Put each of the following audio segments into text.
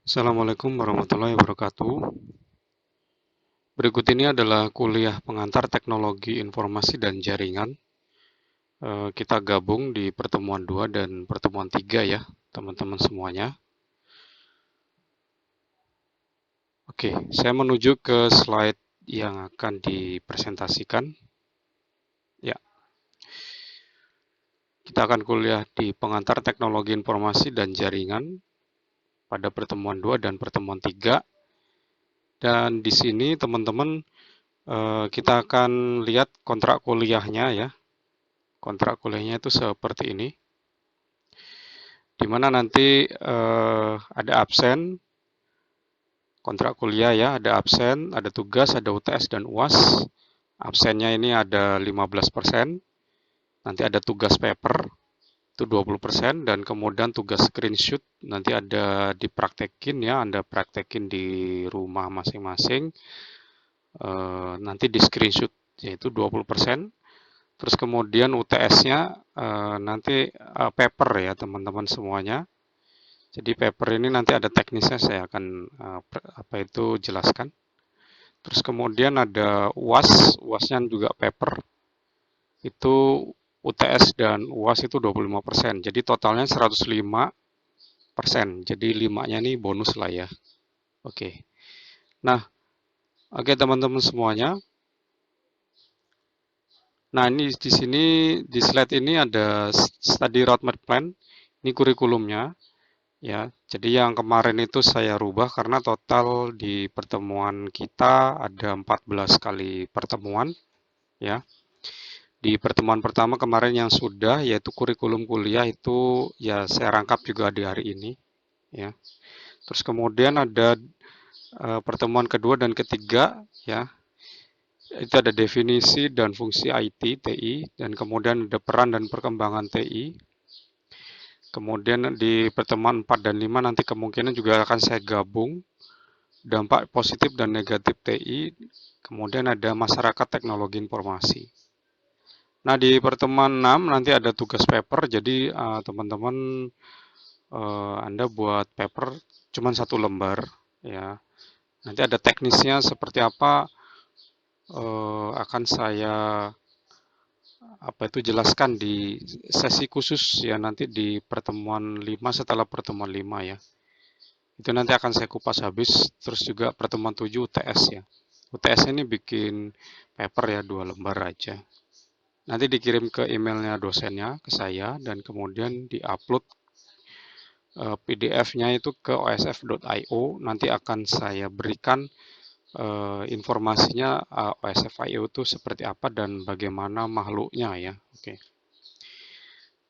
Assalamualaikum warahmatullahi wabarakatuh. Berikut ini adalah kuliah pengantar teknologi informasi dan jaringan. Kita gabung di pertemuan 2 dan pertemuan 3 ya, teman-teman semuanya. Oke, saya menuju ke slide yang akan dipresentasikan. Ya, kita akan kuliah di pengantar teknologi informasi dan jaringan pada pertemuan 2 dan pertemuan 3. Dan di sini teman-teman kita akan lihat kontrak kuliahnya ya. Kontrak kuliahnya itu seperti ini, di mana nanti ada absen, kontrak kuliah ya, ada absen, ada tugas, ada UTS dan UAS. Absennya ini ada 15%, nanti ada tugas paper, itu 20%, dan kemudian tugas screenshot, nanti ada dipraktekin ya, Anda praktekin di rumah masing-masing, nanti di screenshot, yaitu 20%. Terus kemudian UTS-nya nanti paper ya teman-teman semuanya. Jadi paper ini nanti ada teknisnya, saya akan jelaskan. Terus kemudian ada UAS, UAS-nya juga paper. Itu UTS dan UAS itu 25%. Jadi totalnya 105%. Jadi 5-nya ini bonus lah ya. Oke. Nah, oke teman-teman semuanya. Nah, ini di sini di slide ini ada study roadmap plan. Ini kurikulumnya. Ya, jadi yang kemarin itu saya rubah karena total di pertemuan kita ada 14 kali pertemuan ya. Di pertemuan pertama kemarin yang sudah yaitu kurikulum kuliah itu ya saya rangkap juga di hari ini ya. Terus kemudian ada pertemuan kedua dan ketiga ya. Itu ada definisi dan fungsi IT TI dan kemudian ada peran dan perkembangan TI. Kemudian di pertemuan 4 dan 5 nanti kemungkinan juga akan saya gabung dampak positif dan negatif TI, kemudian ada masyarakat teknologi informasi. Nah, di pertemuan 6 nanti ada tugas paper, jadi teman-teman Anda buat paper cuma 1 lembar ya. Nanti ada teknisnya seperti apa akan saya jelaskan di sesi khusus ya, nanti di pertemuan 5 setelah pertemuan 5 ya. Itu nanti akan saya kupas habis. Terus juga pertemuan 7 UTS ya. UTS ini bikin paper ya 2 lembar aja. Nanti dikirim ke emailnya dosennya ke saya dan kemudian diupload PDF-nya itu ke osf.io. Nanti akan saya berikan informasinya osf.io itu seperti apa dan bagaimana makhluknya ya. Oke.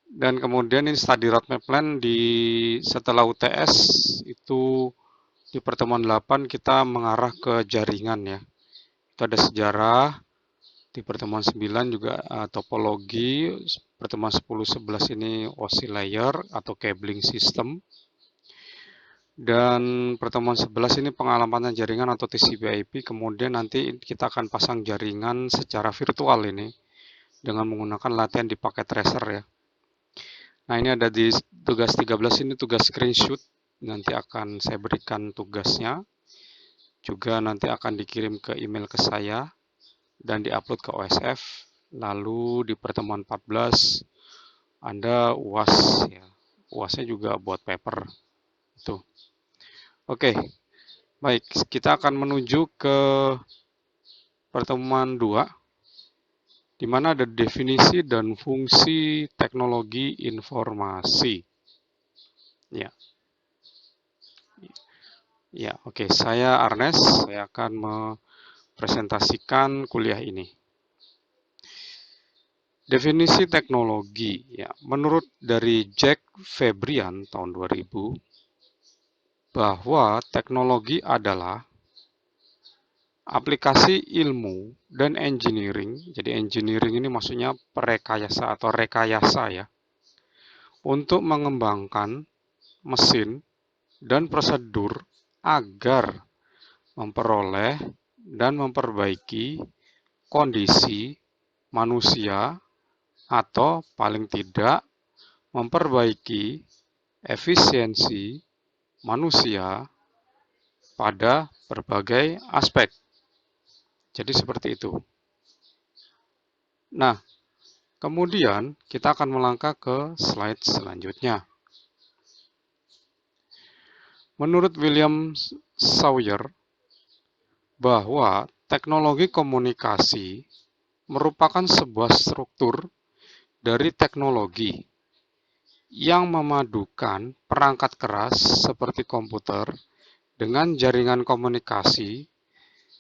Dan kemudian ini study roadmap plan setelah UTS itu di pertemuan 8 kita mengarah ke jaringan ya. Itu ada sejarah, di pertemuan 9 juga topologi, pertemuan 10-11 ini OSI layer atau cabling system. Dan pertemuan 11 ini pengalaman jaringan atau TCP/IP, kemudian nanti kita akan pasang jaringan secara virtual ini dengan menggunakan latihan di paket tracer ya. Nah, ini ada di tugas 13 ini tugas screenshot, nanti akan saya berikan tugasnya. Juga nanti akan dikirim ke email ke saya dan diupload ke OSF. Lalu di pertemuan 14 Anda UAS ya. UASnya juga buat paper. Itu. Oke. Baik, kita akan menuju ke pertemuan 2 di mana ada definisi dan fungsi teknologi informasi. Ya. Ya, oke. Saya Arnes, saya akan presentasikan kuliah ini. Definisi teknologi, ya, menurut dari Jack Fabrian tahun 2000, bahwa teknologi adalah aplikasi ilmu dan engineering. Jadi engineering ini maksudnya perekayasa atau rekayasa ya, untuk mengembangkan mesin dan prosedur agar memperoleh dan memperbaiki kondisi manusia atau paling tidak memperbaiki efisiensi manusia pada berbagai aspek. Jadi seperti itu. Nah, kemudian kita akan melangkah ke slide selanjutnya. Menurut William Sawyer, bahwa teknologi komunikasi merupakan sebuah struktur dari teknologi yang memadukan perangkat keras seperti komputer dengan jaringan komunikasi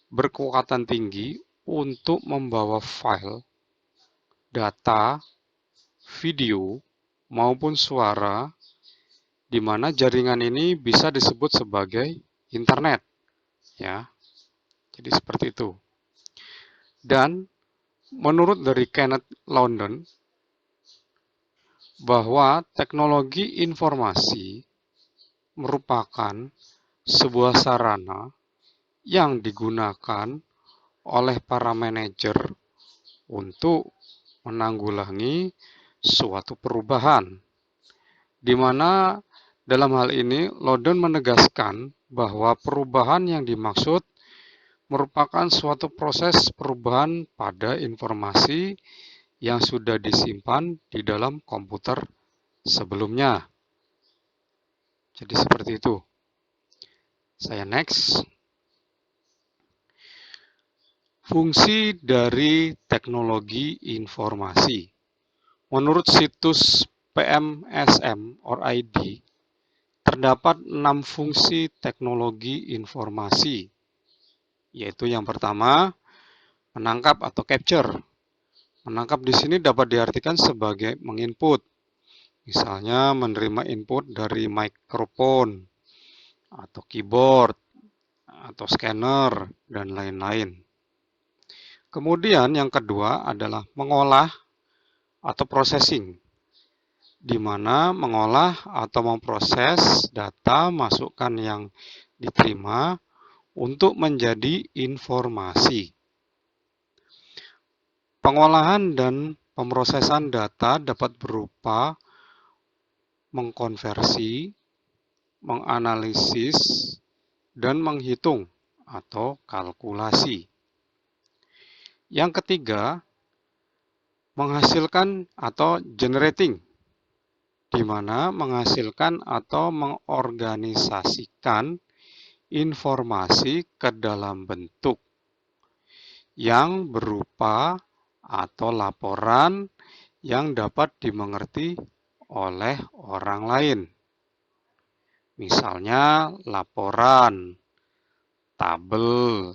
berkekuatan tinggi untuk membawa file, data, video, maupun suara, di mana jaringan ini bisa disebut sebagai internet, ya. Jadi seperti itu. Dan menurut dari Kenneth London, bahwa teknologi informasi merupakan sebuah sarana yang digunakan oleh para manajer untuk menanggulangi suatu perubahan, di mana dalam hal ini London menegaskan bahwa perubahan yang dimaksud merupakan suatu proses perubahan pada informasi yang sudah disimpan di dalam komputer sebelumnya. Jadi seperti itu. Saya next. Fungsi dari teknologi informasi. Menurut situs PMSM or ID, terdapat 6 fungsi teknologi informasi, yaitu yang pertama, menangkap atau capture. Menangkap di sini dapat diartikan sebagai menginput, misalnya menerima input dari mikrofon, atau keyboard, atau scanner, dan lain-lain. Kemudian yang kedua adalah mengolah atau processing, di mana mengolah atau memproses data masukan yang diterima untuk menjadi informasi. Pengolahan dan pemrosesan data dapat berupa mengkonversi, menganalisis, dan menghitung atau kalkulasi. Yang ketiga, menghasilkan atau generating, di mana menghasilkan atau mengorganisasikan informasi ke dalam bentuk yang berupa atau laporan yang dapat dimengerti oleh orang lain. Misalnya laporan, tabel,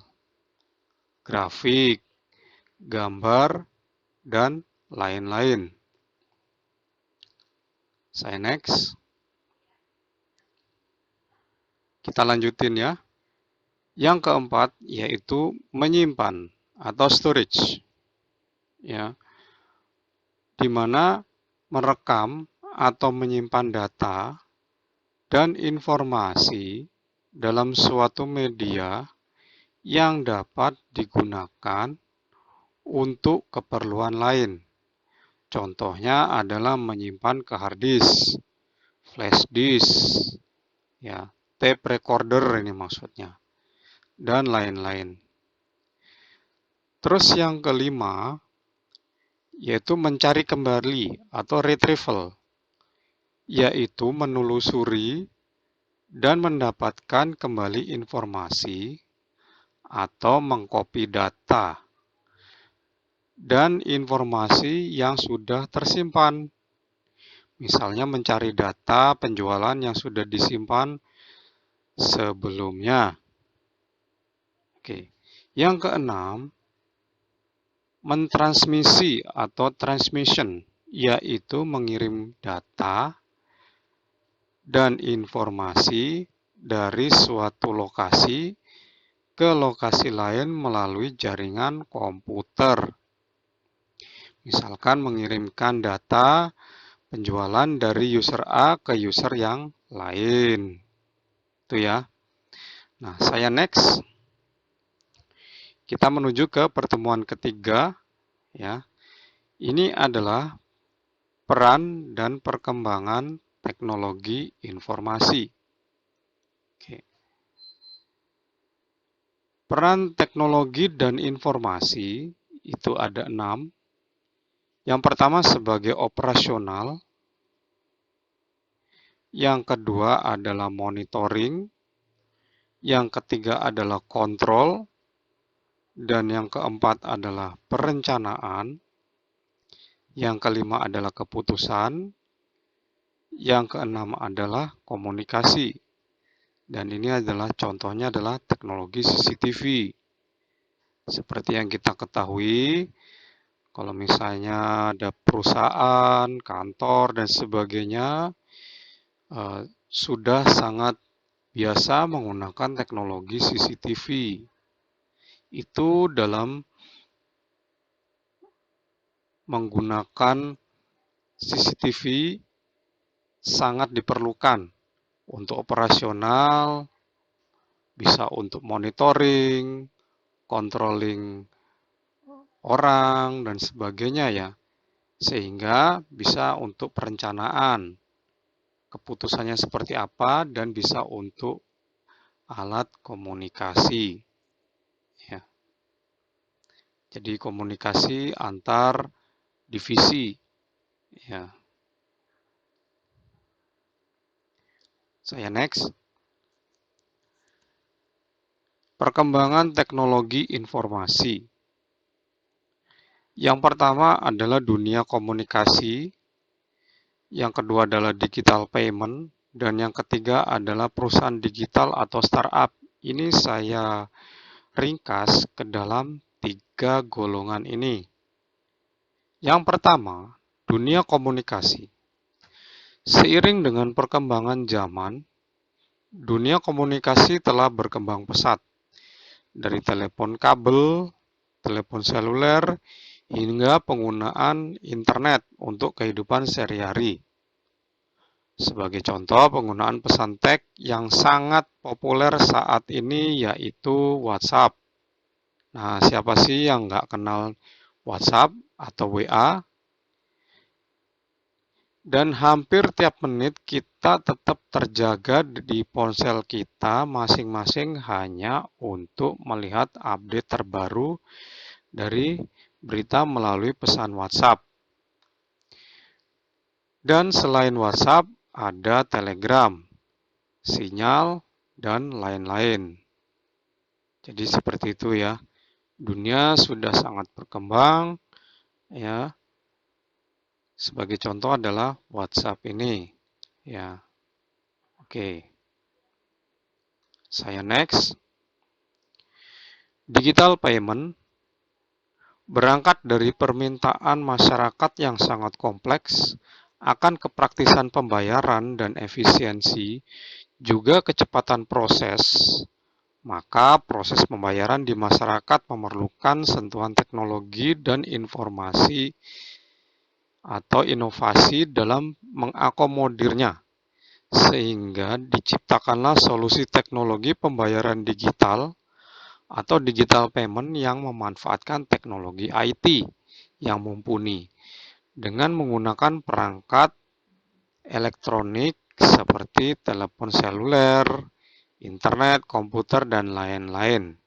grafik, gambar, dan lain-lain. Saya next. Kita lanjutin ya. Yang keempat yaitu menyimpan atau storage. Ya. Di mana merekam atau menyimpan data dan informasi dalam suatu media yang dapat digunakan untuk keperluan lain. Contohnya adalah menyimpan ke hard disk, flash disk, ya, tape recorder ini maksudnya, dan lain-lain. Terus yang kelima, yaitu mencari kembali atau retrieval, yaitu menelusuri dan mendapatkan kembali informasi atau mengcopy data dan informasi yang sudah tersimpan. Misalnya mencari data penjualan yang sudah disimpan sebelumnya. Oke. Yang keenam, mentransmisi atau transmission, yaitu mengirim data dan informasi dari suatu lokasi ke lokasi lain melalui jaringan komputer. Misalkan mengirimkan data penjualan dari user A ke user yang lain. Itu ya. Nah, saya next. Kita menuju ke pertemuan ketiga, ya. Ini adalah peran dan perkembangan teknologi informasi. Oke. Peran teknologi dan informasi itu ada 6. Yang pertama sebagai operasional, yang kedua adalah monitoring, yang ketiga adalah kontrol, dan yang keempat adalah perencanaan, yang kelima adalah keputusan, yang keenam adalah komunikasi. Dan ini adalah contohnya adalah teknologi CCTV. Seperti yang kita ketahui, kalau misalnya ada perusahaan, kantor, dan sebagainya, sudah sangat biasa menggunakan teknologi CCTV. Itu dalam menggunakan CCTV sangat diperlukan untuk operasional, bisa untuk monitoring, controlling orang, dan sebagainya ya. Sehingga bisa untuk perencanaan, keputusannya seperti apa, dan bisa untuk alat komunikasi. Ya. Jadi komunikasi antar divisi. Ya. Saya next. Perkembangan teknologi informasi. Yang pertama adalah dunia komunikasi, yang kedua adalah digital payment, dan yang ketiga adalah perusahaan digital atau startup. Ini saya ringkas ke dalam 3 golongan ini. Yang pertama, dunia komunikasi. Seiring dengan perkembangan zaman, dunia komunikasi telah berkembang pesat. Dari telepon kabel, telepon seluler, hingga penggunaan internet untuk kehidupan sehari-hari. Sebagai contoh, penggunaan pesan teks yang sangat populer saat ini yaitu WhatsApp. Nah, siapa sih yang nggak kenal WhatsApp atau WA? Dan hampir tiap menit kita tetap terjaga di ponsel kita masing-masing hanya untuk melihat update terbaru dari berita melalui pesan WhatsApp. Dan selain WhatsApp, ada Telegram, Sinyal, dan lain-lain. Jadi seperti itu ya. Dunia sudah sangat berkembang ya. Sebagai contoh adalah WhatsApp ini ya. Oke. Saya next. Digital payment berangkat dari permintaan masyarakat yang sangat kompleks akan kepraktisan pembayaran dan efisiensi, juga kecepatan proses, maka proses pembayaran di masyarakat memerlukan sentuhan teknologi dan informasi atau inovasi dalam mengakomodirnya, sehingga diciptakanlah solusi teknologi pembayaran digital atau digital payment yang memanfaatkan teknologi IT yang mumpuni dengan menggunakan perangkat elektronik seperti telepon seluler, internet, komputer, dan lain-lain.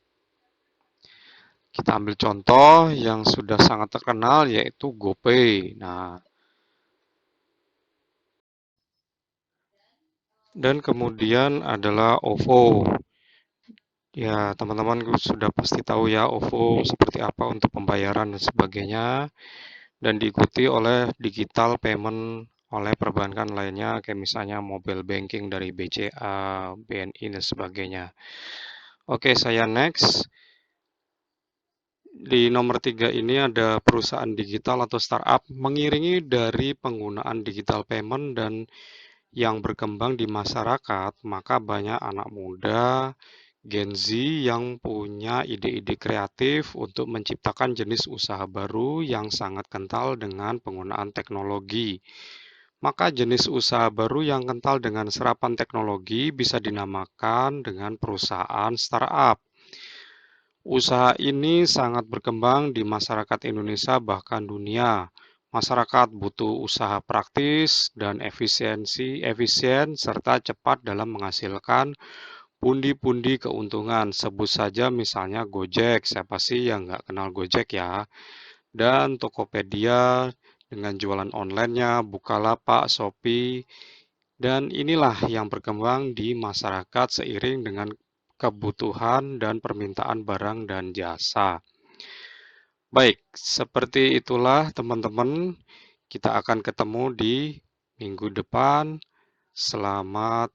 Kita ambil contoh yang sudah sangat terkenal yaitu GoPay. Nah, dan kemudian adalah OVO. Ya, teman-teman sudah pasti tahu ya OVO seperti apa untuk pembayaran dan sebagainya, dan diikuti oleh digital payment oleh perbankan lainnya, kayak misalnya mobile banking dari BCA, BNI, dan sebagainya. Oke, saya next. Di nomor 3 ini ada perusahaan digital atau startup mengiringi dari penggunaan digital payment dan yang berkembang di masyarakat, maka banyak anak muda Gen Z yang punya ide-ide kreatif untuk menciptakan jenis usaha baru yang sangat kental dengan penggunaan teknologi. Maka jenis usaha baru yang kental dengan serapan teknologi bisa dinamakan dengan perusahaan startup. Usaha ini sangat berkembang di masyarakat Indonesia bahkan dunia. Masyarakat butuh usaha praktis dan efisien serta cepat dalam menghasilkan pundi-pundi keuntungan. Sebut saja misalnya Gojek, siapa sih yang nggak kenal Gojek ya? Dan Tokopedia dengan jualan online-nya, Bukalapak, Shopee, dan inilah yang berkembang di masyarakat seiring dengan kebutuhan dan permintaan barang dan jasa. Baik, seperti itulah teman-teman, kita akan ketemu di minggu depan. Selamat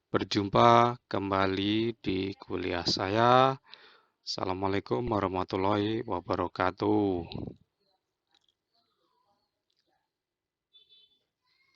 berjumpa kembali di kuliah saya. Assalamualaikum warahmatullahi wabarakatuh.